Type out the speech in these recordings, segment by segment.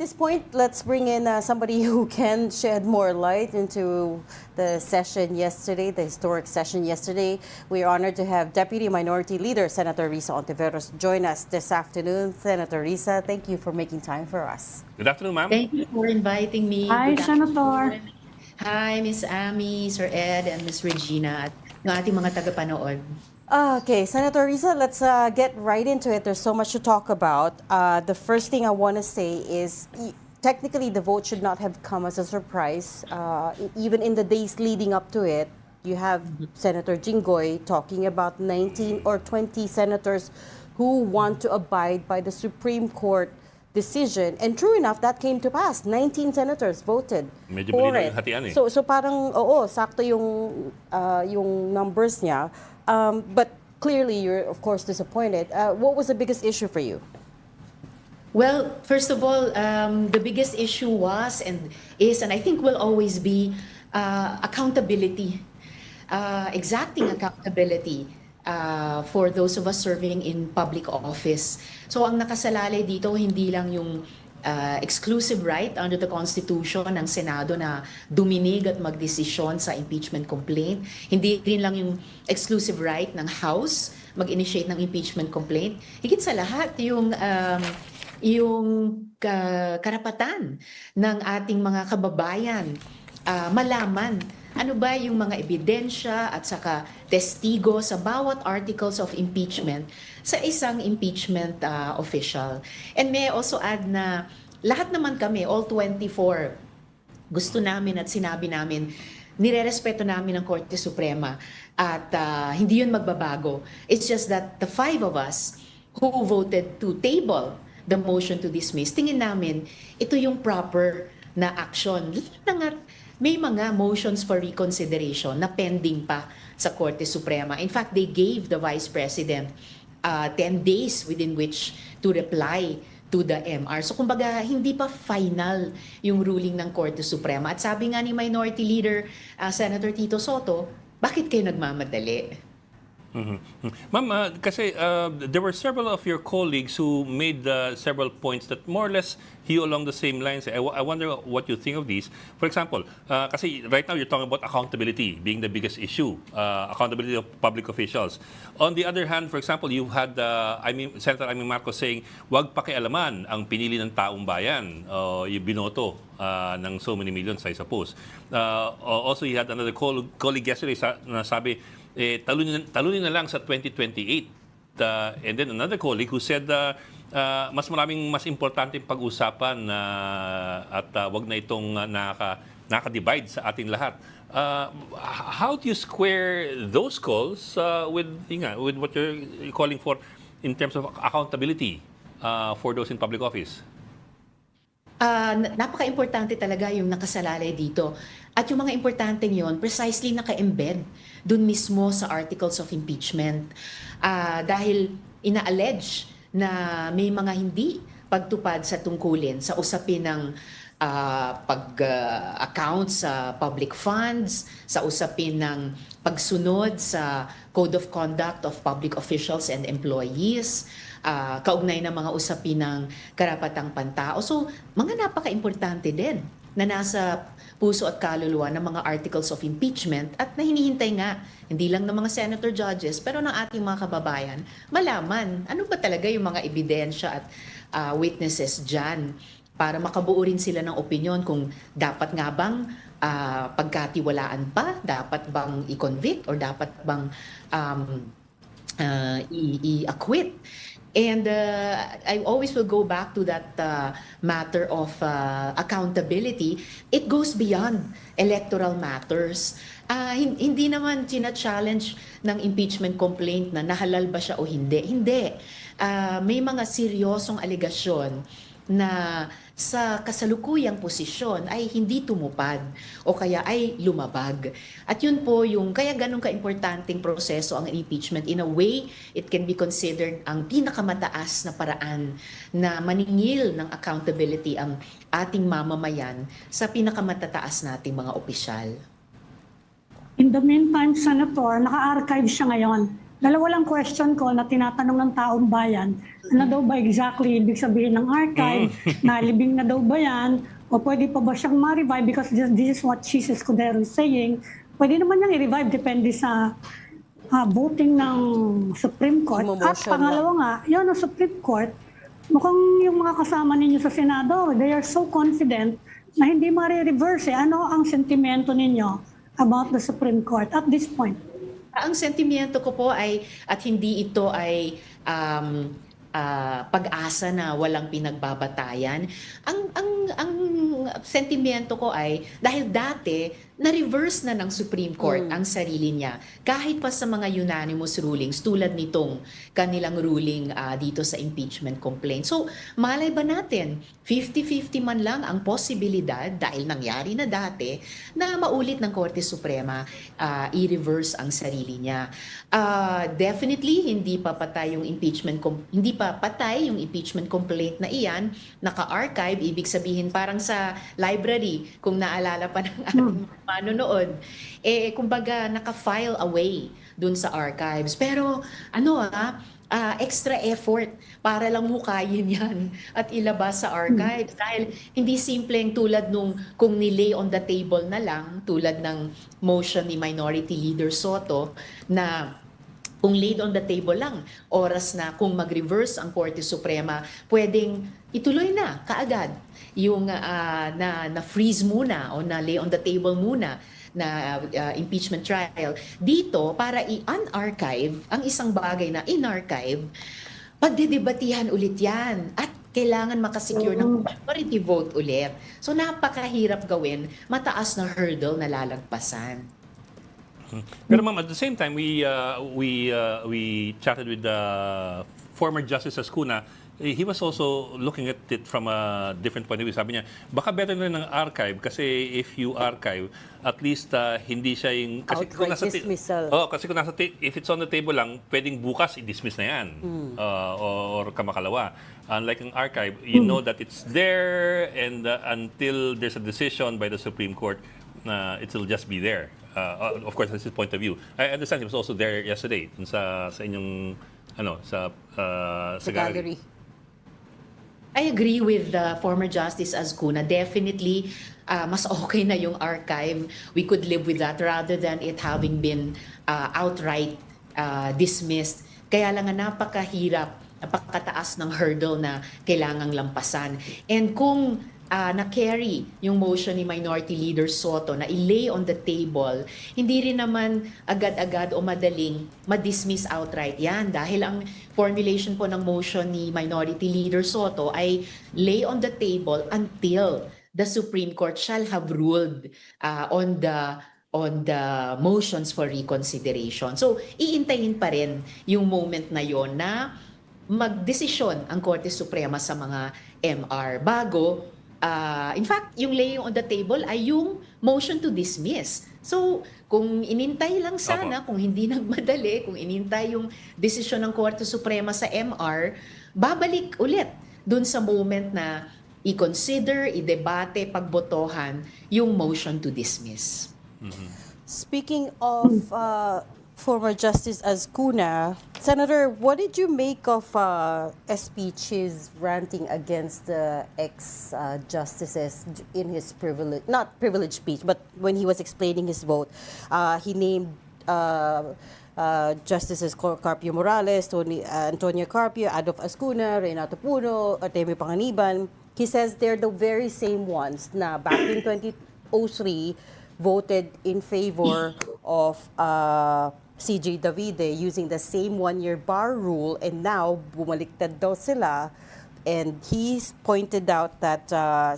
this point, let's bring in somebody who can shed more light into the session yesterday, the historic session yesterday. We are honored to have Deputy Minority Leader Senator Risa Hontiveros join us this afternoon. Senator Risa, thank you for making time for us. Good afternoon, ma'am. Thank you for inviting me. Hi, Good Senator. afternoon. Hi, Miss Amy, Sir Ed, and Miss Regina, at ng ating mga tagapanood. Okay, Senator Risa, let's get right into it. There's so much to talk about. The first thing I want to say is technically the vote should not have come as a surprise. Even in the days leading up to it, you have Senator Jinggoy talking about 19 or 20 senators who want to abide by the Supreme Court decision. And true enough, that came to pass. 19 senators voted Medyo for malinaw it. yung hatian eh. So parang, oo, sakto yung numbers niya. But clearly, you're, of course, disappointed. What was the biggest issue for you? Well, first of all, the biggest issue was and is, and I think will always be, accountability, exacting accountability for those of us serving in public office. So ang nakasalalay dito, hindi lang yung exclusive right under the Constitution ng Senado na duminig at magdesisyon sa impeachment complaint. Hindi rin lang yung exclusive right ng House mag-initiate ng impeachment complaint. Higit sa lahat, yung karapatan ng ating mga kababayan malaman ano ba yung mga ebidensya at saka testigo sa bawat articles of impeachment sa isang impeachment official. And may I also add na lahat naman kami, all 24, gusto namin at sinabi namin, nirerespeto namin ang Korte Suprema at hindi yun magbabago. It's just that the 5 of us who voted to table the motion to dismiss, tingin namin ito yung proper na action. May mga motions for reconsideration na pending pa sa Korte Suprema. In fact, they gave the Vice President 10 days within which to reply to the MR. So kumbaga, hindi pa final yung ruling ng Korte Suprema. At sabi nga ni Minority Leader Senator Tito Soto, bakit kayo nagmamadali? Ma'am, kasi there were several of your colleagues who made several points that more or less hew along the same lines. I wonder what you think of these. For example, kasi right now you're talking about accountability being the biggest issue, accountability of public officials. On the other hand, for example, you had Senator Amy Marcos saying, wag pakialaman ang pinili ng taong bayan, yung binoto ng so many millions, I suppose. Also, you had another colleague yesterday na sabi, talunin na lang sa 2028. And then another colleague who said mas importante pag-usapan at wag na itong nakadivide sa ating lahat. How do you square those calls with what you're calling for in terms of accountability for those in public office? Napaka-importante talaga yung nakasalalay dito. At yung mga importanteng yon precisely naka-embed dun mismo sa articles of impeachment. Dahil ina-allege na may mga hindi pagtupad sa tungkulin sa usapin ng pag-account sa public funds, sa usapin ng pagsunod sa Code of Conduct of Public Officials and Employees, kaugnay ng mga usapin ng karapatang pantao. So, mga napaka-importante din na nasa puso at kaluluwa ng mga articles of impeachment at na hinihintay nga, hindi lang ng mga senator judges, pero ng ating mga kababayan, malaman ano ba talaga yung mga ebidensya at witnesses dyan para makabuo rin sila ng opinion kung dapat nga bang pagkatiwalaan pa, dapat bang i-convict or dapat bang i-acquit. And I always will go back to that matter of accountability. It goes beyond electoral matters. Hindi naman china-challenge ng impeachment complaint na nahalal ba siya o hindi. Hindi. May mga seryosong alegasyon na sa kasalukuyang posisyon ay hindi tumupad o kaya ay lumabag. At yun po yung kaya ganun ka-importanting proseso ang impeachment. In a way, it can be considered ang pinakamataas na paraan na maningil ng accountability ang ating mamamayan sa pinakamatataas nating mga opisyal. In the meantime, Senator, naka-archive siya ngayon. Dalawa lang question ko na tinatanong ng taong bayan, ano daw ba exactly ibig sabihin ng archive, nalibing na daw ba yan, o pwede pa ba siyang ma-revive because this is what Jesus Escudero is saying. Pwede naman niyang i-revive depende sa voting ng Supreme Court. At Imo-motion pangalawa nga, yun ang Supreme Court, mukhang yung mga kasama ninyo sa Senado, they are so confident na hindi ma-reverse. Ano ang sentimento ninyo about the Supreme Court at this point? Ang sentimiento ko po ay, at hindi ito ay pag-asa na walang pinagbabatayan. Ang sentimiento ko ay, dahil dati, na-reverse na ng Supreme Court ang sarili niya. Kahit pa sa mga unanimous rulings, tulad nitong kanilang ruling dito sa impeachment complaint. So, malay ba natin, 50-50 man lang ang posibilidad, dahil nangyari na dati, na maulit ng Korte Suprema i-reverse ang sarili niya. Definitely, hindi pa patay yung impeachment complaint na iyan, naka-archive, ibig sabihin parang sa library, kung naalala pa ng ating manonood, kumbaga naka-file away dun sa archives. Pero extra effort para lang hukayin yan at ilabas sa archives. Dahil hindi simpleng tulad nung kung nilay on the table na lang, tulad ng motion ni Minority Leader Soto, na kung laid on the table lang, oras na kung mag-reverse ang Korte Suprema, pwedeng ituloy na kaagad yung na-freeze muna o na-lay on the table muna na impeachment trial. Dito, para i-unarchive ang isang bagay na in-archive, pagdedebatihan ulit yan at kailangan makasecure ng majority vote ulit. So napakahirap gawin, mataas na hurdle na lalagpasan. Pero ma'am, at the same time, we chatted with the former Justice Ascuna. He was also looking at it from a different point of view. Sabi niya, baka better na ng archive kasi if you archive, at least hindi siya yung... Kasi kung Outright nasa dismissal. kasi kung if it's on the table lang, pwedeng bukas i-dismiss na yan. Or kamakalawa. Unlike an archive, you know that it's there and until there's a decision by the Supreme Court, it will just be there. Of course, that's his point of view. I understand he was also there yesterday sa inyong sa gallery. I agree with the former Justice Azcuna. Definitely, mas okay na yung archive. We could live with that rather than it having been outright dismissed. Kaya lang nga napakahirap, napakataas ng hurdle na kailangang lampasan. And kung na-carry yung motion ni Minority Leader Soto na i-lay on the table, hindi rin naman agad-agad o madaling ma-dismiss outright yan. Dahil ang formulation po ng motion ni Minority Leader Soto ay lay on the table until the Supreme Court shall have ruled on the motions for reconsideration. So, iintayin pa rin yung moment na yon na magdesisyon ang Korte Suprema sa mga MR bago in fact, yung laying on the table ay yung motion to dismiss. So, kung inintay lang sana, kung hindi nagmadali, kung inintay yung desisyon ng Korte Suprema sa MR, babalik ulit dun sa moment na i-consider, i-debate, pagbotohan yung motion to dismiss. Speaking of former Justice Azcuna, Senator, what did you make of SP Chi's ranting against the ex-justices in his not privileged speech, but when he was explaining his vote, he named Justices Carpio Morales, Antonio Carpio, Adolf Azcuna, Renato Puno, Artemio Panganiban. He says they're the very same ones na back in 2003 voted in favor of CJ Davide using the same one-year bar rule, and now bumaliktad daw sila. And he's pointed out that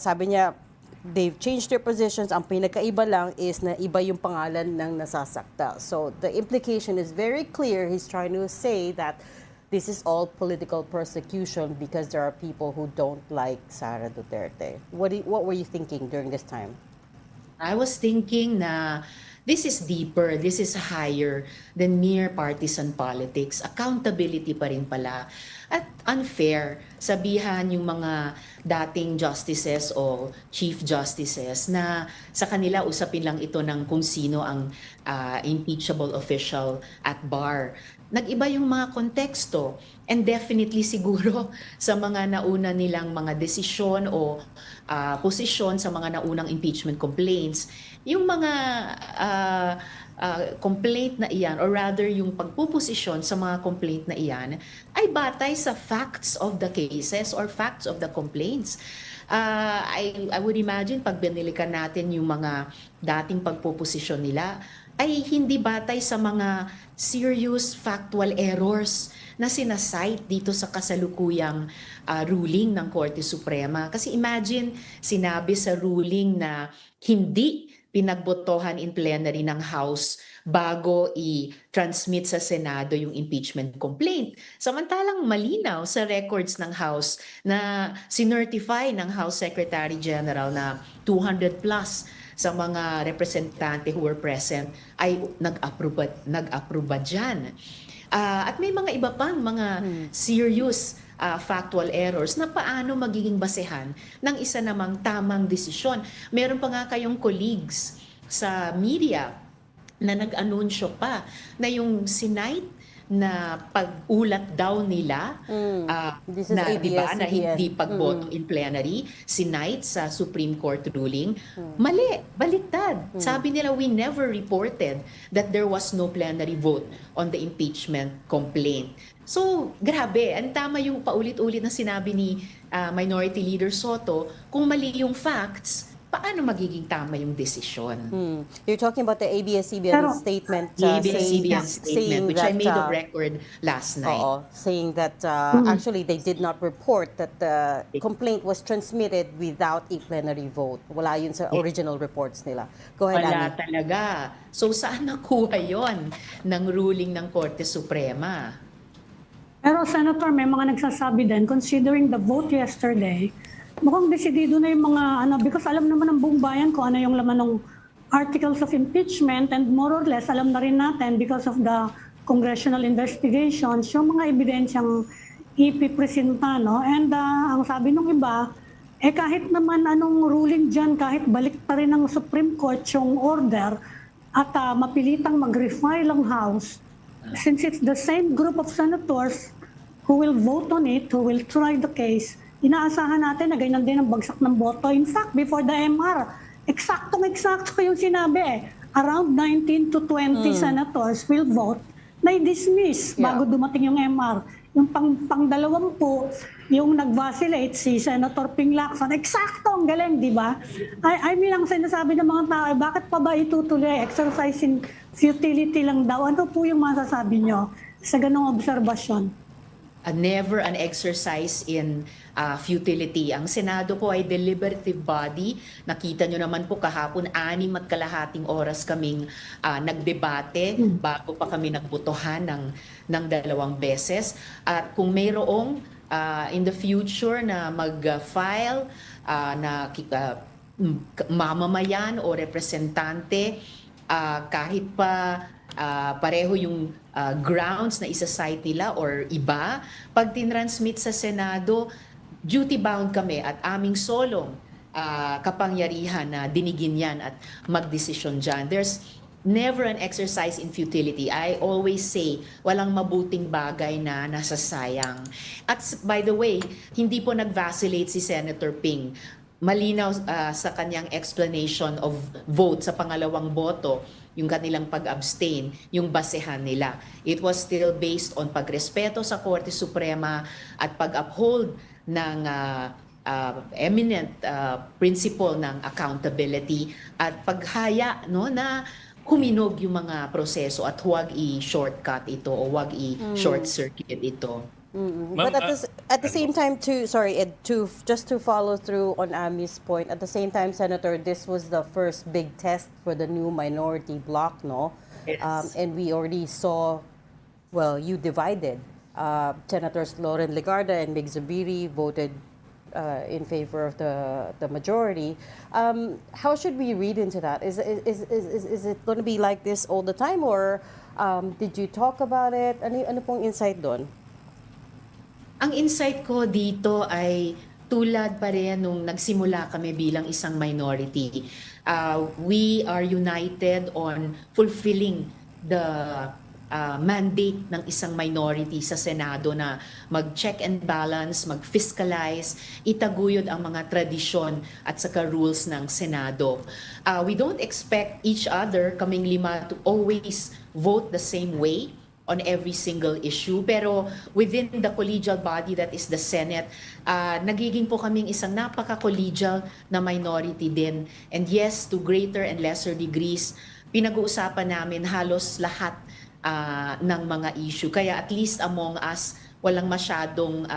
sabi niya they've changed their positions. Ang pinakaiba lang is na iba yung pangalan ng nasasakta. So the implication is very clear. He's trying to say that this is all political persecution because there are people who don't like Sara Duterte. What were you thinking during this time? I was thinking na this is deeper, this is higher than mere partisan politics. Accountability pa rin pala. At unfair, sabihan yung mga dating justices o chief justices na sa kanila usapin lang ito ng kung sino ang impeachable official at bar. nag-iba yung mga konteksto, and definitely siguro sa mga nauna nilang mga desisyon o posisyon sa mga naunang impeachment complaints, yung mga complaint na iyan, or rather yung pagpuposisyon sa mga complaint na iyan, ay batay sa facts of the cases or facts of the complaints. I would imagine pag binilikan natin yung mga dating pagpuposisyon nila, ay hindi batay sa mga serious factual errors na sinasite dito sa kasalukuyang ruling ng Korte Suprema. Kasi imagine, sinabi sa ruling na hindi pinagbotohan in plenary ng House bago i-transmit sa Senado yung impeachment complaint. Samantalang malinaw sa records ng House na sinertify ng House Secretary General na 200 plus sa mga representante who were present ay nag-aproba dyan. At may mga iba pang mga serious factual errors na paano magiging basehan ng isa namang tamang desisyon. Meron pa nga kayong colleagues sa media na nag-anunsyo pa na yung sinite na pag-ulat daw nila This is na, di ba, na ABS-CBN. hindi pagboto in plenary, sinite sa Supreme Court ruling, mali, baliktad. Sabi nila, we never reported that there was no plenary vote on the impeachment complaint. So, grabe. Ang tama yung paulit-ulit na sinabi ni Minority Leader Soto, kung mali yung facts, paano magiging tama yung desisyon? You're talking about the ABS-CBN Pero- statement, The ABS-CBN statement, which I made of that, record last night. saying that actually they did not report that the complaint was transmitted without a plenary vote. Wala yun sa original reports nila. Go ahead, Wala Annie. talaga. So saan nakuha yon ng ruling ng Korte Suprema? Pero Senator, may mga nagsasabi din, considering the vote yesterday, mukhang desidido na yung mga, because alam naman ng buong bayan kung ano yung laman ng articles of impeachment, and more or less, alam na rin natin because of the congressional investigations, yung mga ebidensyang ipipresenta, no? And ang sabi nung iba, kahit naman anong ruling dyan, kahit balik pa rin ng Supreme Court yung order at mapilitang mag-refile ang House, since it's the same group of senators who will vote on it, who will try the case, inaasahan natin na ganyan din ang bagsak ng boto. In fact, before the MR, eksaktong-eksakto yung sinabi. Around 19 to 20 senators will vote na i-dismiss bago dumating yung MR. Yung pang-20, yung nag-vacillate si Senator Ping Lacson, eksakto, ang galing, di ba? I mean, ang sinasabi ng mga tao, bakit pa ba itutuloy? Exercise in futility lang daw. Ano po yung masasabi nyo sa ganong obserbasyon? Never an exercise in futility. Ang Senado po ay deliberative body. Nakita nyo naman po kahapon, 6.5 oras kaming nagdebate bago pa kami nagbotohan ng 2 beses. At kung mayroong in the future na mag-file na mamamayan o representante, kahit pa pareho yung grounds na isa-cite nila or iba, pag tinransmit sa Senado, duty-bound kami at aming solong kapangyarihan na dinigin yan at magdesisyon dyan. There's never an exercise in futility. I always say, walang mabuting bagay na nasasayang. At by the way, hindi po nag-vacillate si Senator Ping. Malinaw sa kanyang explanation of vote sa pangalawang boto, yung kanilang pag-abstain, yung basehan nila. It was still based on pagrespeto sa Korte Suprema at pag-uphold ng eminent principle ng accountability at paghaya, no, na huminog yung mga proseso at huwag i-shortcut ito o huwag i-short circuit ito. But at the same time, Ed, just to follow through on Ami's point, at the same time, Senator, this was the first big test for the new minority bloc, no? Yes. And we already saw, well, you divided. Senators Loren Legarda and Mig Zubiri voted in favor of the majority. How should we read into that? Is it going to be like this all the time, or did you talk about it? Ano pong insight doon? Ang insight ko dito ay tulad pa rin nung nagsimula kami bilang isang minority. We are united on fulfilling the mandate ng isang minority sa Senado na mag-check and balance, mag-fiscalize, itaguyod ang mga tradisyon at saka rules ng Senado. We don't expect each other, kaming lima, to always vote the same way on every single issue. Pero within the collegial body that is the Senate, nagiging po kaming isang napaka-collegial na minority din. And yes, to greater and lesser degrees, pinag-uusapan namin halos lahat ng mga issue. Kaya at least among us, walang masyadong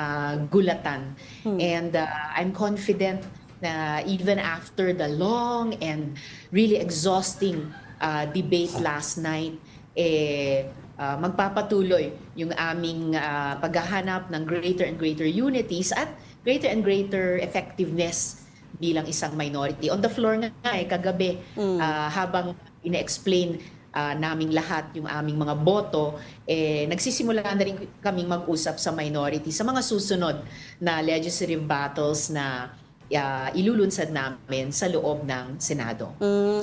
gulatan. And I'm confident na even after the long and really exhausting debate last night, magpapatuloy yung aming paghahanap ng greater and greater unities at greater and greater effectiveness bilang isang minority. On the floor nga kagabi, habang ine-explain naming lahat yung aming mga boto, nagsisimula na rin kaming mag-usap sa minority sa mga susunod na legislative battles na ilulunsad namin sa loob ng Senado.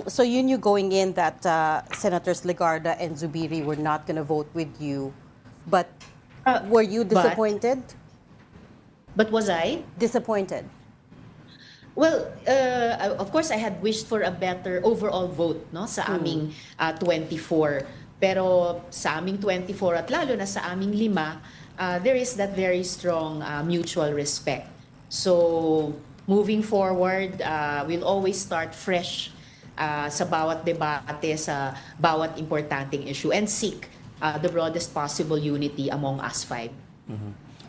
So you knew going in that Senators Legarda and Zubiri were not going to vote with you, but were you disappointed? But was I? Disappointed. Well, of course, I had wished for a better overall vote sa aming 24. Pero sa aming 24 at lalo na sa aming 5, there is that very strong mutual respect. So, moving forward, we'll always start fresh sa bawat debate, sa bawat importanteng issue and seek the broadest possible unity among us 5.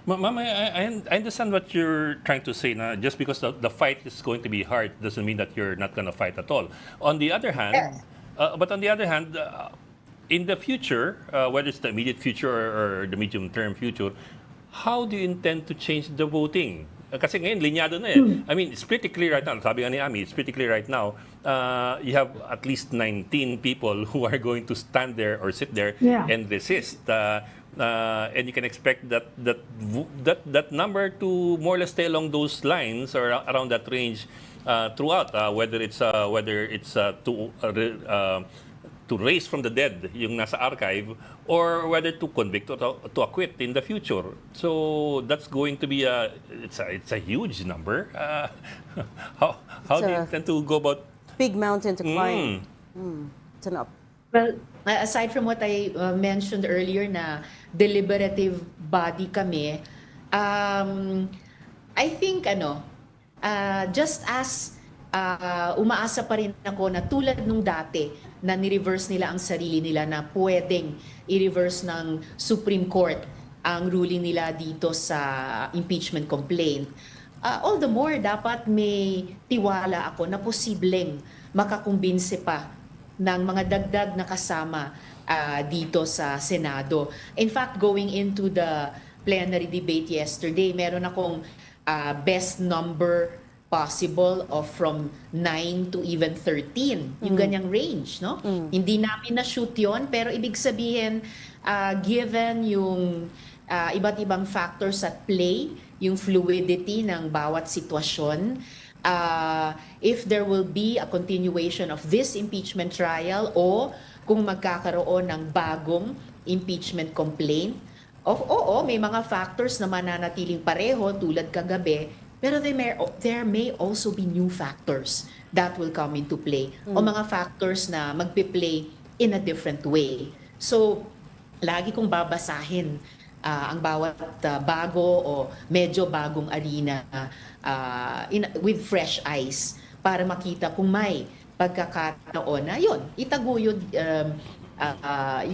Ma'am, I understand what you're trying to say. Na just because the fight is going to be hard doesn't mean that you're not going to fight at all. On the other hand, in the future, whether it's the immediate future or the medium-term future, how do you intend to change the voting? Kasi ngayon, linyado na eh. I mean, it's pretty clear right now. Sabi nga ni Ami, it's pretty clear right now. You have at least 19 people who are going to stand there or sit there and resist. And you can expect that number to more or less stay along those lines or around that range throughout. Whether it's to raise from the dead yung nasa archive or whether to convict or to acquit in the future. So that's going to be it's a huge number. How do you intend to go about? Big mountain to climb. It's an up. Well, aside from what I mentioned earlier na deliberative body kami, I think just as umaasa pa rin ako na tulad nung dati na ni-reverse nila ang sarili nila na pwedeng i-reverse ng Supreme Court ang ruling nila dito sa impeachment complaint. All the more dapat may tiwala ako na posibleng makakumbinse pa ng mga dagdag na kasama dito sa Senado. In fact, going into the plenary debate yesterday, meron akong best number possible of from 9 to even 13, yung ganyang range, no? Hindi namin na-shoot yon, pero ibig sabihin, given yung iba't ibang factors at play, yung fluidity ng bawat sitwasyon, if there will be a continuation of this impeachment trial o kung magkakaroon ng bagong impeachment complaint, may mga factors na mananatiling pareho tulad kagabi, pero there may also be new factors that will come into play o mga factors na magpi-play in a different way. So, lagi kong babasahin ang bawat bago o medyo bagong arena with fresh eyes para makita kung may pagkakataon na yun, itaguyod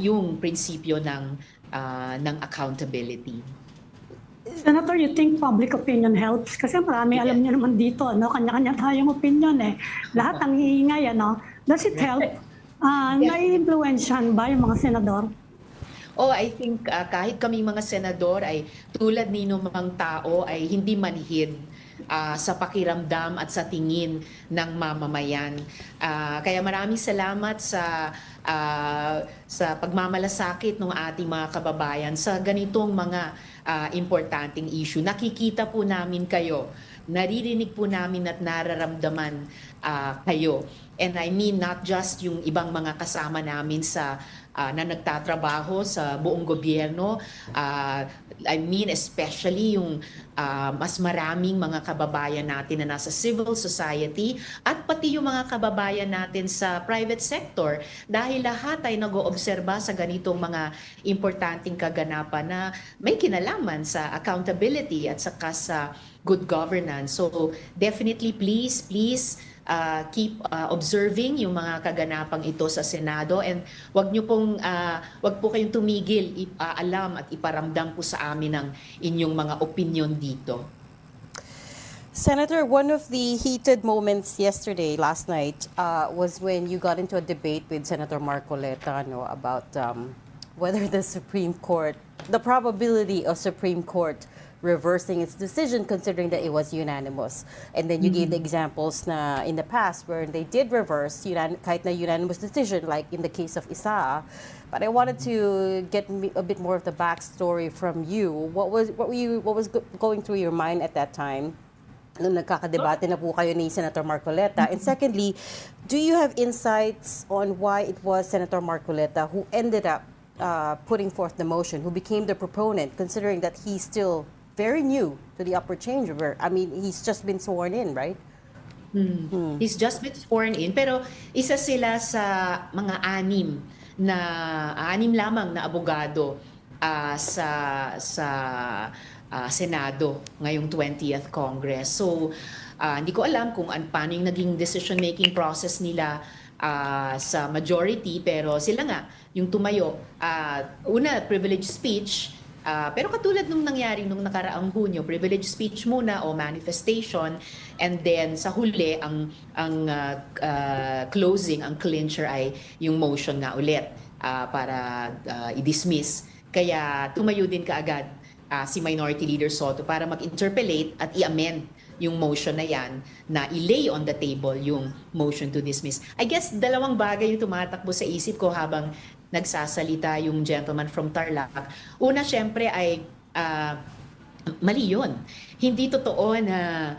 yung prinsipyo ng accountability. Senator, you think public opinion helps? Kasi marami alam niyo naman dito, kanya-kanya tayong opinion eh. Lahat ang iingay, Does it help? Nai-influensyan ba yung mga senador? I think kahit kami mga senador ay tulad ninong tao ay hindi manhid sa pakiramdam at sa tingin ng mamamayan. Kaya maraming salamat sa pagmamalasakit ng ating mga kababayan sa ganitong mga importanteng issue. Nakikita po namin kayo, naririnig po namin at nararamdaman kayo. And I mean not just yung ibang mga kasama namin sa na nagtatrabaho sa buong gobyerno. I mean especially yung mas maraming mga kababayan natin na nasa civil society at pati yung mga kababayan natin sa private sector, dahil lahat ay nag-oobserba sa ganitong mga importanteng kaganapan na may kinalaman sa accountability at saka sa good governance. So definitely please keep observing yung mga kaganapang ito sa Senado, and wag po kayong tumigil alam at iparamdam po sa amin ang inyong mga opinion dito. Senator, one of the heated moments last night, was when you got into a debate with Senator Marcoleta, no, about whether the probability of Supreme Court reversing its decision, considering that it was unanimous. And then you gave the examples na in the past where they did reverse kahit na unanimous decision, like in the case of Isaa. But I wanted to get a bit more of the backstory from you. What was going through your mind at that time nung nagkakadebate na po kayo ni Senator Marcoleta? And secondly, do you have insights on why it was Senator Marcoleta who ended up putting forth the motion, who became the proponent, considering that he's still very new to the upper chamber? I mean, he's just been sworn in, right? He's just been sworn in, pero isa sila sa mga anim lamang na abogado sa Senado ngayong 20th Congress. So hindi ko alam kung paano yung naging decision-making process nila sa majority, pero sila nga yung tumayo. Una, privilege speech. Pero katulad nung nangyari nung nakaraang Hunyo, privilege speech muna o manifestation, and then sa huli ang closing, ang clincher ay yung motion nga ulit para i-dismiss. Kaya tumayo din kaagad si Minority Leader Soto para mag-interpellate at i-amend yung motion na yan, na i-lay on the table yung motion to dismiss. I guess dalawang bagay yung tumatakbo sa isip ko habang nagsasalita yung gentleman from Tarlac. Una, syempre ay mali yun. Hindi totoo na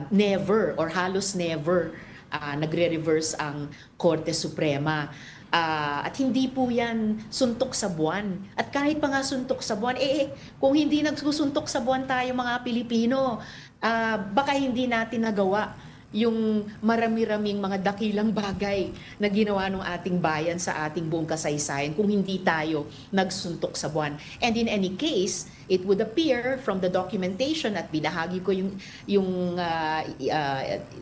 never or halos never nagre-reverse ang Korte Suprema. At hindi po yan suntok sa buwan. At kahit pa nga suntok sa buwan, kung hindi nagsusuntok sa buwan tayo mga Pilipino, baka hindi natin nagawa yung marami-raming mga dakilang bagay na ginawa ng ating bayan sa ating buong kasaysayan kung hindi tayo nagsuntok sa buwan. And in any case, it would appear from the documentation at binahagi ko yung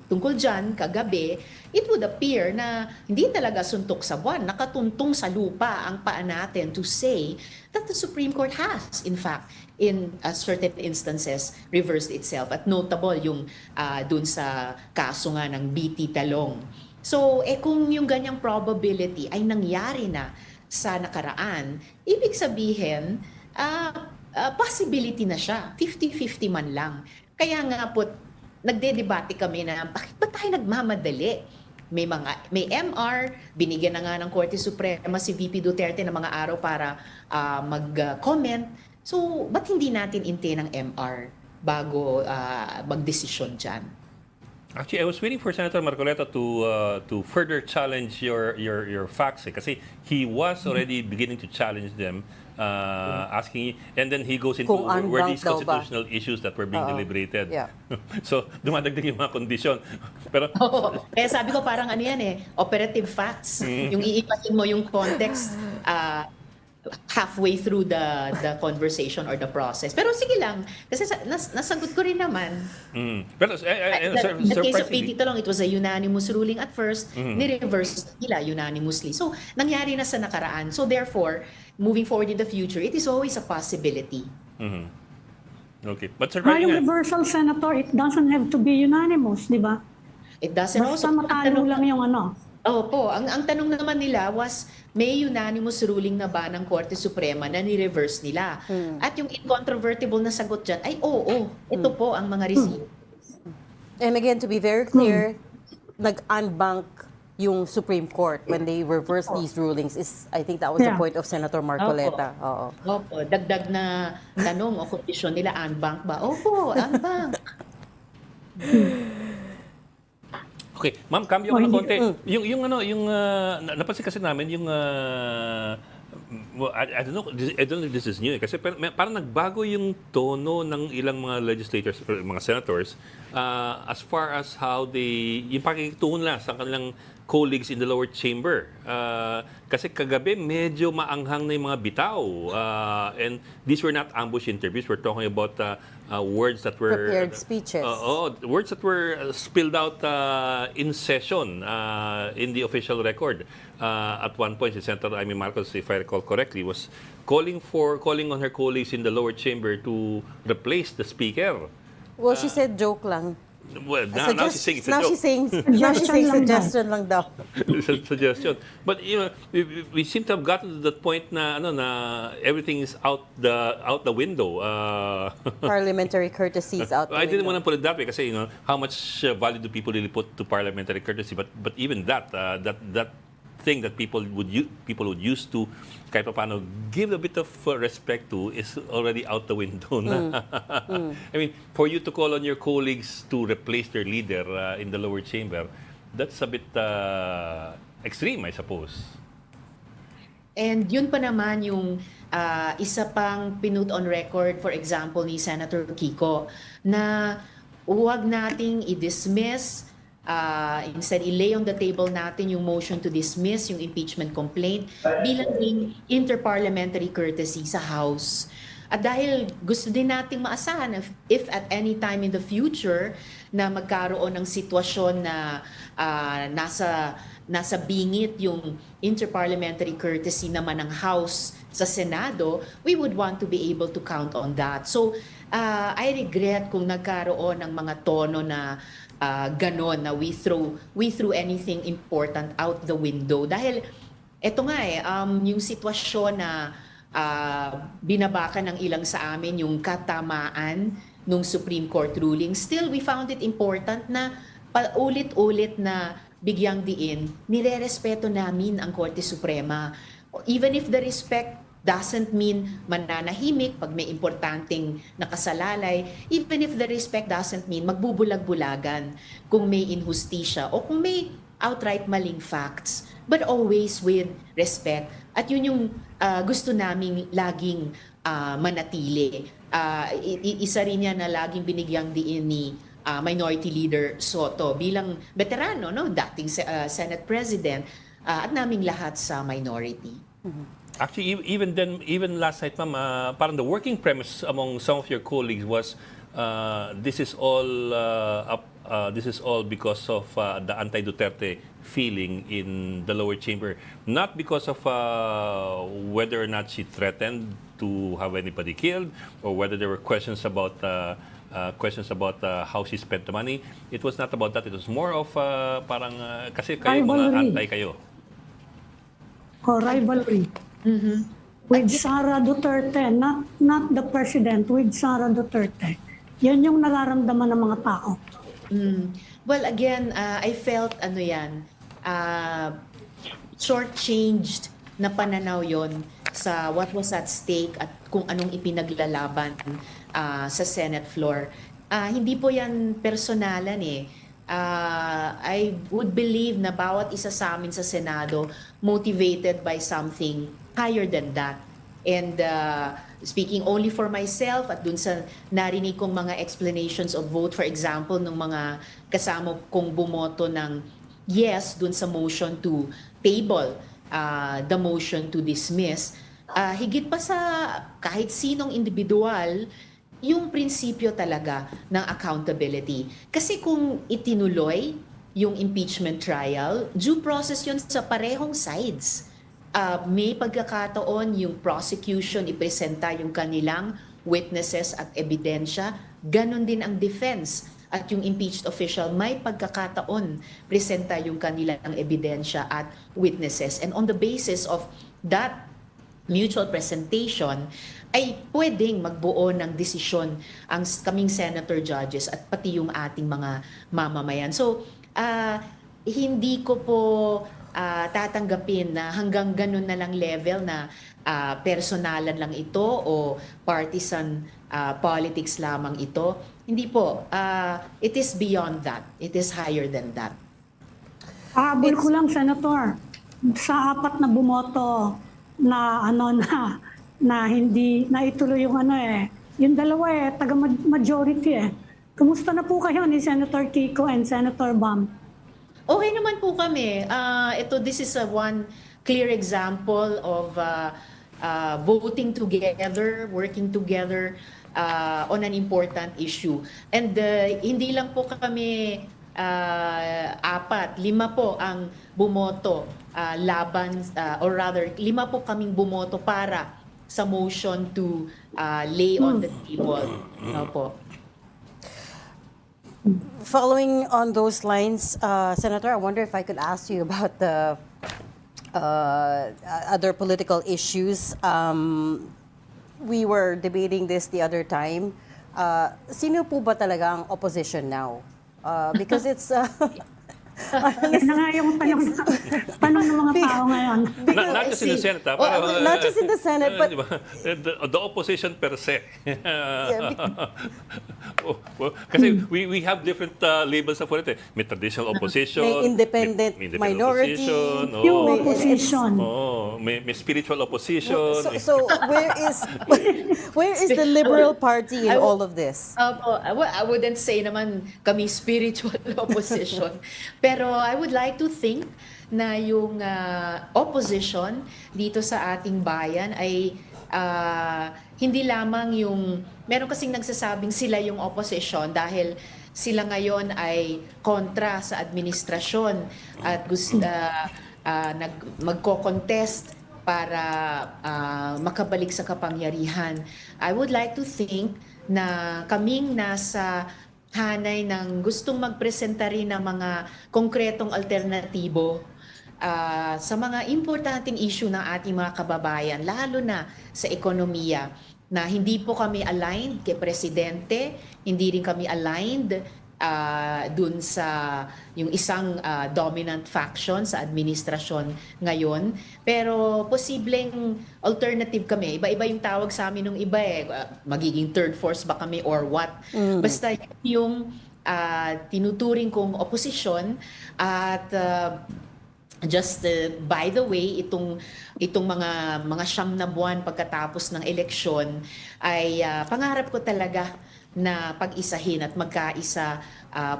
tungkol dyan kagabi, it would appear na hindi talaga suntok sa buwan, nakatuntong sa lupa ang paa natin to say that the Supreme Court has, in fact, in certain instances, reversed itself. At notable yung dun sa kaso nga ng BT Talong. So, kung yung ganyang probability ay nangyari na sa nakaraan, ibig sabihin, possibility na siya. 50-50 man lang. Kaya nga po, nagdedebate kami na bakit ba tayo nagmamadali? May MR, binigyan na nga ng Korte Suprema si VP Duterte ng mga araw para mag-comment. So, ba't hindi natin hintayin ng MR bago magdesisyon dyan? Actually, I was waiting for Senator Marcoleta to further challenge your facts, kasi he was already beginning to challenge them, asking, and then he goes into Kung were these unbanked daw ba? constitutional issues that were being deliberated. Yeah. So, dumadagdag yung mga kondisyon. Pero Kaya sabi ko parang ano yan operative facts. Yung iipahin mo yung context halfway through the conversation or the process. Pero sige lang, kasi nasagot ko rin naman. Pero In the case of surprisingly, PT Talong, it was a unanimous ruling at first, ni-reverse nila unanimously. So, nangyari na sa nakaraan. So, therefore, moving forward in the future, it is always a possibility. okay. But Yung surprisingly, reversal, Senator, it doesn't have to be unanimous, di ba? It doesn't Basta also... matalo lang yung ano. Opo, ang tanong naman nila was, may unanimous ruling na ba ng Korte Suprema na ni-reverse nila? At yung incontrovertible na sagot dyan ay oo, ito po ang mga resibo. And again, to be very clear, nag-unbank yung Supreme Court when they reversed these rulings. I think that was the Yeah. point of Senator Marcoleta. Oo. Opo, dagdag na tanong o kondisyon nila, unbank ba? Opo, unbank. Okay, ma'am, cambio ko Oh, na hindi- konti. Napansin kasi namin yung well, I don't know, I don't know if this is new kasi parang nagbago yung tono ng ilang mga legislators or mga senators as far as how yung pakikitungo nila sa kanilang colleagues in the lower chamber. Kasi kagabi medyo maanghang na yung mga bitaw. And these were not ambush interviews. We're talking about words that were Prepared speeches. words that were spilled out in session in the official record. At one point, si Senator Amy Marcos, if I recall correctly, was calling on her colleagues in the lower chamber to replace the speaker. Well, she said joke lang. Well, now she's saying it's a now joke. she's saying suggestion lang daw. Suggestion. But we seem to have gotten to that point na everything is out the window. Parliamentary courtesies out the I didn't window. want to put it that way kasi how much value do people really put to parliamentary courtesy? But even that thing that people would use to kahit pa paano give a bit of respect to is already out the window na. I mean, for you to call on your colleagues to replace their leader in the lower chamber, that's a bit extreme, I suppose. And yun pa naman yung isa pang pinut on record, for example, ni Senator Kiko, na huwag nating i-dismiss, instead i-lay on the table natin yung motion to dismiss yung impeachment complaint bilang ding interparliamentary courtesy sa House. At dahil gusto din nating maasahan if at any time in the future na magkaroon ng sitwasyon na nasa bingit yung interparliamentary courtesy naman ng House sa Senado, we would want to be able to count on that. So, I regret kung nagkaroon ng mga tono na ganon na we threw anything important out the window. Dahil eto nga yung sitwasyon na binabakan ng ilang sa amin yung katamaan nung Supreme Court ruling, still we found it important na paulit-ulit na bigyang diin, nire-respeto namin ang Korte Suprema. Even if the respect doesn't mean mananahimik pag may importanteng nakasalalay, even if the respect doesn't mean magbubulag-bulagan kung may inhustisya o kung may outright maling facts, but always with respect. At yun yung gusto naming laging manatili. Isa rin yan na laging binigyang diin ni Minority Leader Soto bilang veterano, dating Senate President, at naming lahat sa minority. Actually, even last night, ma'am, parang the working premise among some of your colleagues was this is all because of the anti-Duterte feeling in the lower chamber, not because of whether or not she threatened to have anybody killed or whether there were questions about how she spent the money. It was not about that. It was more of parang kasi kayo mga Rivalry. antay kayo. Rivalry. With Sara Duterte, not the president, with Sara Duterte. Yan yung nararamdaman ng mga tao. Well, again, I felt short-changed na pananaw yon sa what was at stake at kung anong ipinaglalaban sa Senate floor. Hindi po yan personalan I would believe na bawat isa sa amin sa Senado motivated by something higher than that. And speaking only for myself at dun sa narinig kong mga explanations of vote, for example, ng mga kasama kong bumoto ng yes dun sa motion to table, the motion to dismiss, higit pa sa kahit sinong individual, yung prinsipyo talaga ng accountability. Kasi kung itinuloy yung impeachment trial, due process yun sa parehong sides. May pagkakataon yung prosecution ipresenta yung kanilang witnesses at ebidensya, ganon din ang defense. At yung impeached official may pagkakataon presenta yung kanilang ebidensya at witnesses. And on the basis of that mutual presentation, ay pwedeng magbuo ng desisyon ang kaming senator judges at pati yung ating mga mamamayan. So, hindi ko po tatanggapin na hanggang ganun na lang level na personalan lang ito o partisan politics lamang ito. Hindi po. It is beyond that. It is higher than that. Pahabol ko lang, Senator, sa 4 na bumoto na na hindi na ituloy yung yung dalawa taga majority Kumusta na po kayo ni Senator Kiko and Senator Bam? Okay naman po kami. This is one clear example of voting together, working together on an important issue. And hindi lang po kami 4, 5 po ang bumoto laban, or rather 5 po kaming bumoto para sa motion to lay on the table. Opo. Following on those lines, Senator, I wonder if I could ask you about the other political issues. We were debating this the other time. Sino po ba talaga ang opposition now? Because it's... Yan na nga yung tanong ng mga tao ngayon. Not just in the Senate, not just in the Senate, but... the opposition per se. Kasi we have different labels for it. May traditional opposition, May independent minority, opposition, Yung opposition. may spiritual opposition. So where is the Liberal Party in all of this? I wouldn't say naman kami spiritual opposition. Pero I would like to think na yung opposition dito sa ating bayan ay hindi lamang yung, meron kasing nagsasabing sila yung opposition dahil sila ngayon ay kontra sa administrasyon at gusto magko-contest para makabalik sa kapangyarihan. I would like to think na kaming nasa hanay ng gustong magpresenta rin ng mga konkretong alternatibo sa mga importanteng issue ng ating mga kababayan, lalo na sa ekonomiya, na hindi po kami aligned kay Presidente, hindi rin kami aligned dun sa yung isang dominant faction sa administrasyon ngayon. Pero posibleng alternative kami. Iba-iba yung tawag sa amin ng iba magiging third force ba kami or what. Basta yung tinuturing kong oposisyon at just by the way, itong mga 9 na buwan pagkatapos ng eleksyon ay pangarap ko talaga na pag-isahin at magkaisa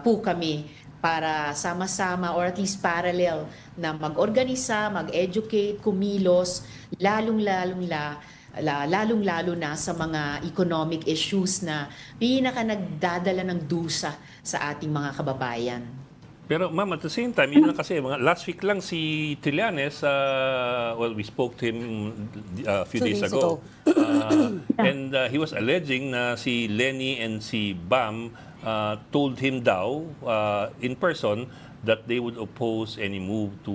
po kami para sama-sama or at least parallel na mag-organisa, mag-educate, kumilos, lalong-lalo na sa mga economic issues na pinaka nagdadala ng dusa sa ating mga kababayan. Pero ma'am, at the same time, yun lang kasi, last week lang si Trillanes, we spoke to him a few 2 days days ago. And he was alleging na si Lenny and si Bam told him daw in person that they would oppose any move to,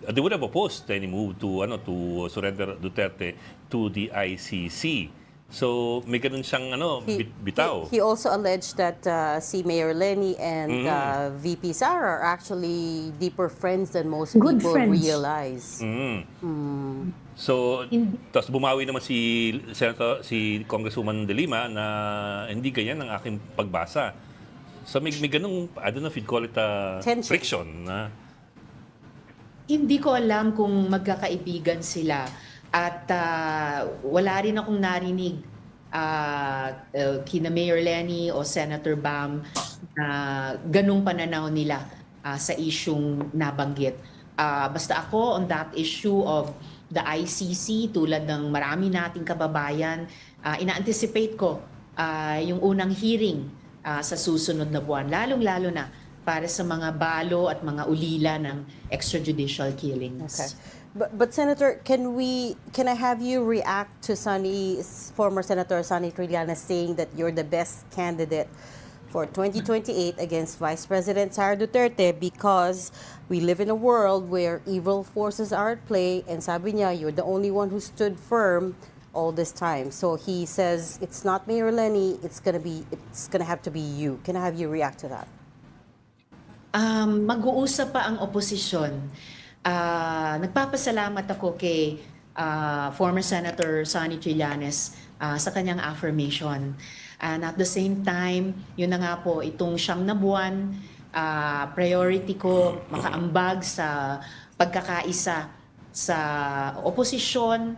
they would have opposed any move to surrender Duterte to the ICC. So may ganun siyang bitaw. He also alleged that si Mayor Lenny and VP Sara are actually deeper friends than most Good people friends. realize. So, tapos bumawi naman si Congresswoman De Lima na hindi ganyan ang aking pagbasa. So may ganung, I don't know if you'd call it a Tension. friction. Hindi ko alam kung magkakaibigan sila at wala rin akong narinig kina Mayor Lenny o Senator Bam na ganung pananaw nila sa isyung nabanggit. Basta ako on that issue of the ICC, tulad ng marami nating kababayan, ina-anticipate ko yung unang hearing sa susunod na buwan, lalong-lalo na para sa mga balo at mga ulila ng extrajudicial killings. Okay. But Senator, can I have you react to former Senator Sonny Trillanes saying that you're the best candidate for 2028 against Vice President Sara Duterte because we live in a world where evil forces are at play, and sabi niya, you're the only one who stood firm all this time. So he says it's not Mayor Lenny, it's gonna have to be you. Can I have you react to that? Mag-uusap pa ang oposisyon. Nagpapasalamat ako kay former Senator Sonny Trillanes sa kanyang affirmation. And at the same time, yun na nga po, itong 9 na buwan, priority ko makaambag sa pagkakaisa sa opposition,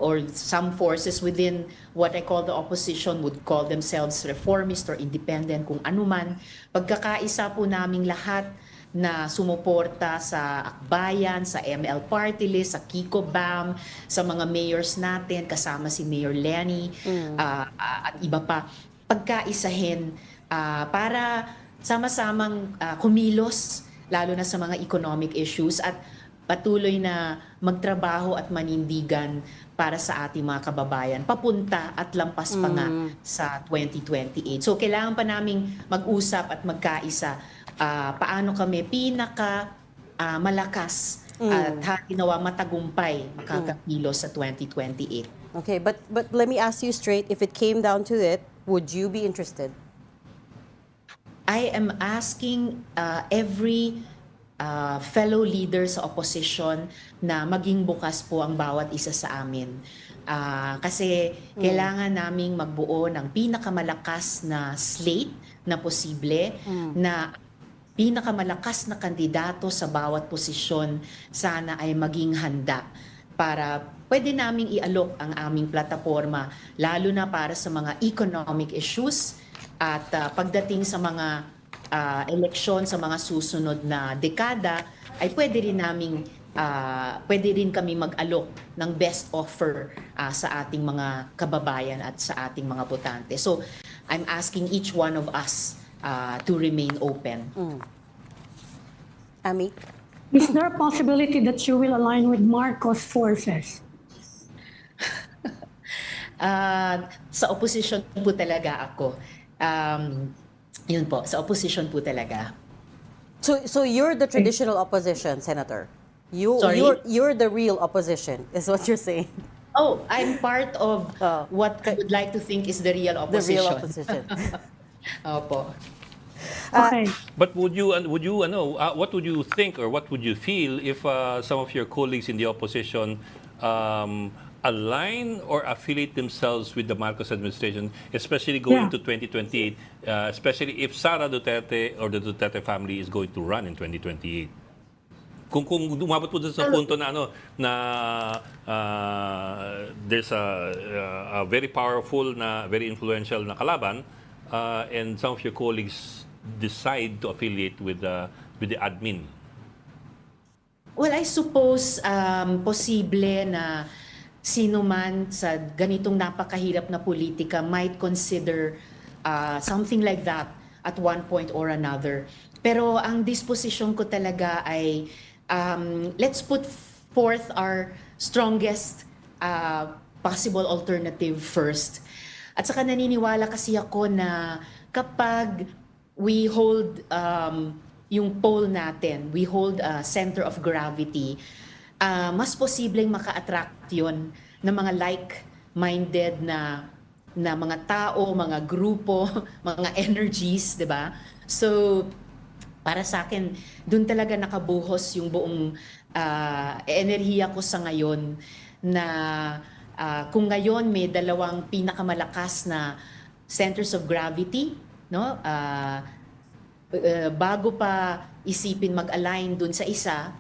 or some forces within what I call the opposition would call themselves reformist or independent, kung ano man. Pagkakaisa po naming lahat na sumuporta sa Akbayan, sa ML Party List, sa Kiko Bam, sa mga mayors natin, kasama si Mayor Lenny, at iba pa, pagkaisahin para sama-samang kumilos, lalo na sa mga economic issues, at patuloy na magtrabaho at manindigan para sa ating mga kababayan, papunta at lampas pa nga sa 2028. So kailangan pa naming mag-usap at magkaisa paano kami pinaka malakas at ginawa matagumpay makakakilos sa 2028. Okay, but let me ask you straight, if it came down to it, would you be interested? I am asking every fellow leaders sa opposition na maging bukas po ang bawat isa sa amin. Kasi kailangan naming magbuo ng pinakamalakas na slate na posible, na pinakamalakas na kandidato sa bawat posisyon sana ay maging handa para pwede naming ialok ang aming plataforma, lalo na para sa mga economic issues at pagdating sa mga eleksyon sa mga susunod na dekada, ay pwede rin kami mag-alok ng best offer sa ating mga kababayan at sa ating mga botante. So I'm asking each one of us to remain open. Ami? Is there a possibility that you will align with Marcos forces? Sa opposition po talaga ako. Yun po, sa opposition po talaga. So you're the traditional opposition, Senator. Sorry? You're the real opposition, is what you're saying. Oh, I'm part of what I would like to think is the real The opposition. real opposition. Opo. Okay. But what would you think or what would you feel if some of your colleagues in the opposition align or affiliate themselves with the Marcos administration, especially going to 2028, especially if Sara Duterte or the Duterte family is going to run in 2028? Kung umabot po dun sa punto na there's a very powerful na very influential na kalaban, and some of your colleagues decide to affiliate with the admin. Well, I suppose posible na sino man sa ganitong napakahirap na politika might consider something like that at one point or another. Pero ang disposition ko talaga ay let's put forth our strongest possible alternative first. At saka naniniwala kasi ako na kapag we hold yung pole natin, we hold a center of gravity, mas posibleng maka-attract yun ng mga like-minded na mga tao, mga grupo, mga energies, di ba? So, para sa akin, dun talaga nakabuhos yung buong enerhiya ko sa ngayon na kung ngayon may dalawang pinakamalakas na centers of gravity, no? Bago pa isipin mag-align dun sa isa,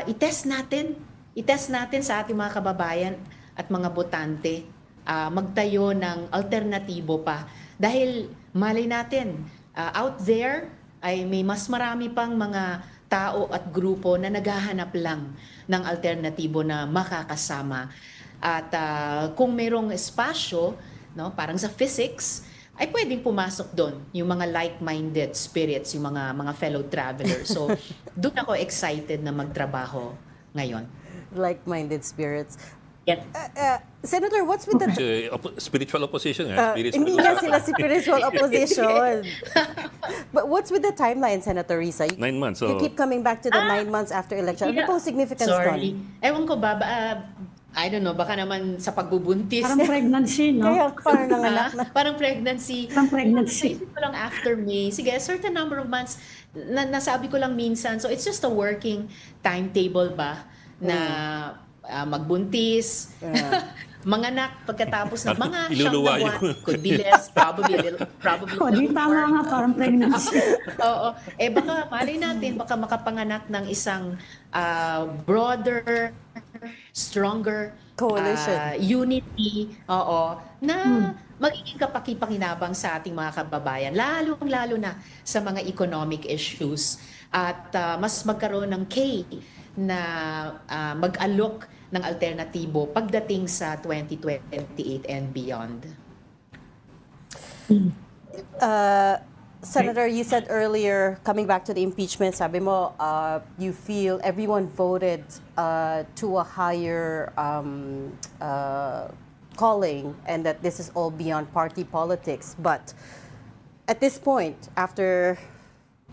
i-test natin sa ating mga kababayan at mga botante, magtayo ng alternatibo pa. Dahil malay natin, out there ay may mas marami pang mga tao at grupo na naghahanap lang ng alternatibo na makakasama. At kung mayroong espasyo, no, parang sa physics, ay pwedeng pumasok doon yung mga like-minded spirits, yung mga fellow travelers. So, doon ako excited na magtrabaho ngayon. Like-minded spirits. Yes. Senator, what's with the... Spiritual opposition. Hindi nga sila spiritual opposition. But what's with the timeline, Senator Risa? 9 months. You keep coming back to the 9 months after election. Ano pong significance Sorry. doon? Ewan ko ba, I don't know, baka naman sa pagbubuntis. Parang pregnancy, no? Kaya parang nanganak na. Parang pregnancy. Parang pregnancy. Naisip ko lang after May. Sige, a certain number of months, nasabi ko lang minsan. So it's just a working timetable ba na magbuntis, manganak pagkatapos ng mga siyam Iluluwa na buwan. yung- Could be less, probably a little, probably O, di tama nga, parang pregnancy. Oo. Baka malay natin, baka makapanganak ng isang broader, stronger Coalition. unity, oo, na magiging kapaki-pakinabang sa ating mga kababayan, lalong-lalo na sa mga economic issues at mas magkaroon ng na mag-alok ng alternatibo pagdating sa 2028 and beyond. Senator, you said earlier, coming back to the impeachment, sabi mo, you feel everyone voted to a higher calling and that this is all beyond party politics. But at this point, after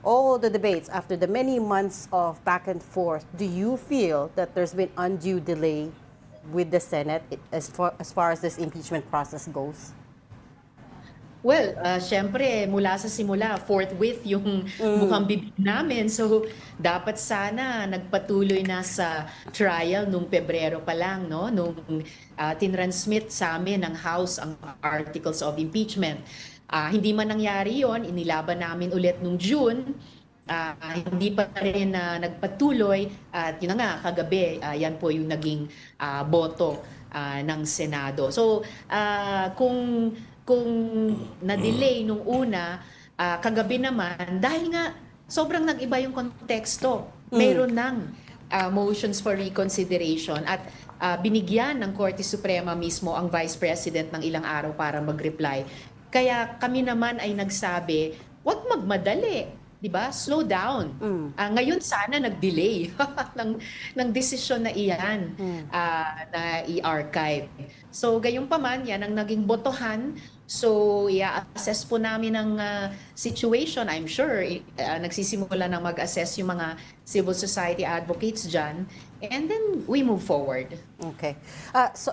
all the debates, after the many months of back and forth, do you feel that there's been undue delay with the Senate as far as this impeachment process goes? Well, syempre, mula sa simula, forthwith yung mukhang bibig namin. So, dapat sana nagpatuloy na sa trial nung Pebrero pa lang, no? Nung tinransmit sa amin ng House ang articles of impeachment. Hindi man nangyari yon, inilaban namin ulit nung June. Hindi pa rin nagpatuloy. At yun na nga, kagabi, yan po yung naging boto ng Senado. So, kung na-delay nung una, kagabi naman, dahil nga sobrang nag-iba yung konteksto. Mayroon ng motions for reconsideration at binigyan ng Korte Suprema mismo ang Vice President ng ilang araw para mag-reply. Kaya kami naman ay nagsabi, huwag magmadali. 'Di ba? Slow down. Ngayon sana nag-delay ng desisyon na iyan na i-archive. So gayunpaman yan ang naging botohan. So i-assess po namin ang situation. I'm sure nagsisimula ng mag-assess yung mga civil society advocates dyan. And then we move forward. Okay.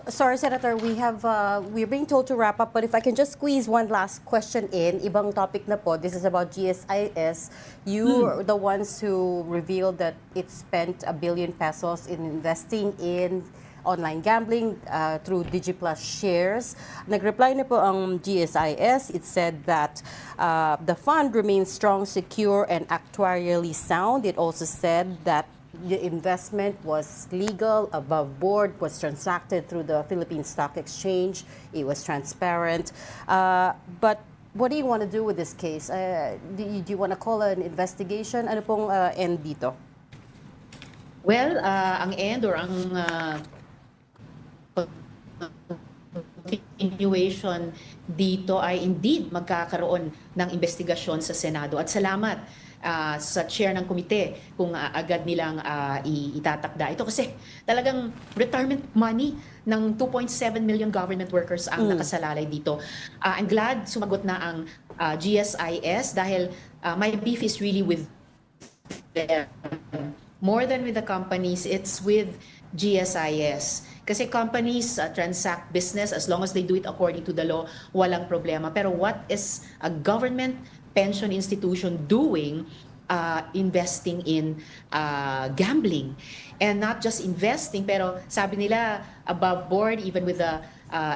Sorry, Senator, we're being told to wrap up, but if I can just squeeze one last question in, ibang topic na po, this is about GSIS. You are the ones who revealed that it spent 1 billion pesos in investing in online gambling through DigiPlus shares. Nag-reply na po ang GSIS. It said that the fund remains strong, secure, and actuarially sound. It also said that the investment was legal, above board, was transacted through the Philippine Stock Exchange. It was transparent. But what do you want to do with this case? Do you want to call an investigation? Ano pong end dito? Well, ang end or ang continuation dito ay indeed magkakaroon ng investigasyon sa Senado. At salamat sa chair ng komite kung agad nilang itatakda ito. Kasi talagang retirement money ng 2.7 million government workers ang nakasalalay dito. I'm glad sumagot na ang GSIS dahil my beef is really with them. More than with the companies, it's with GSIS. Kasi companies transact business as long as they do it according to the law, walang problema. Pero what is a government pension institution doing investing in gambling? And not just investing, pero sabi nila above board, even with the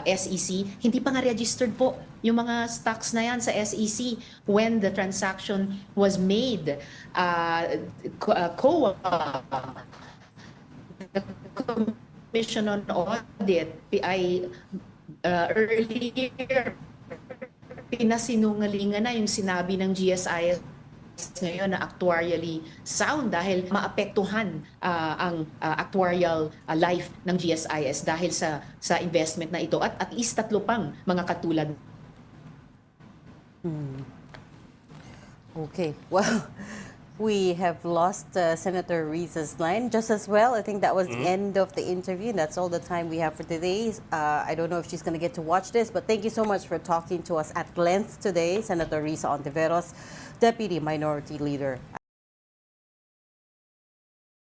SEC, hindi pa nga registered po yung mga stocks na yan sa SEC when the transaction was made. COA, Commission on Audit, ay earlier pinasinungalingan na yung sinabi ng GSIS ngayon na actuarially sound dahil maapektuhan ang actuarial life ng GSIS dahil sa investment na ito at least 3 pang mga katulad. Okay, well, we have lost Senator Rizza's line just as well. I think that was the end of the interview. And that's all the time we have for today. I don't know if she's going to get to watch this, but thank you so much for talking to us at length today, Senator Rizza Ontiveros, Deputy Minority Leader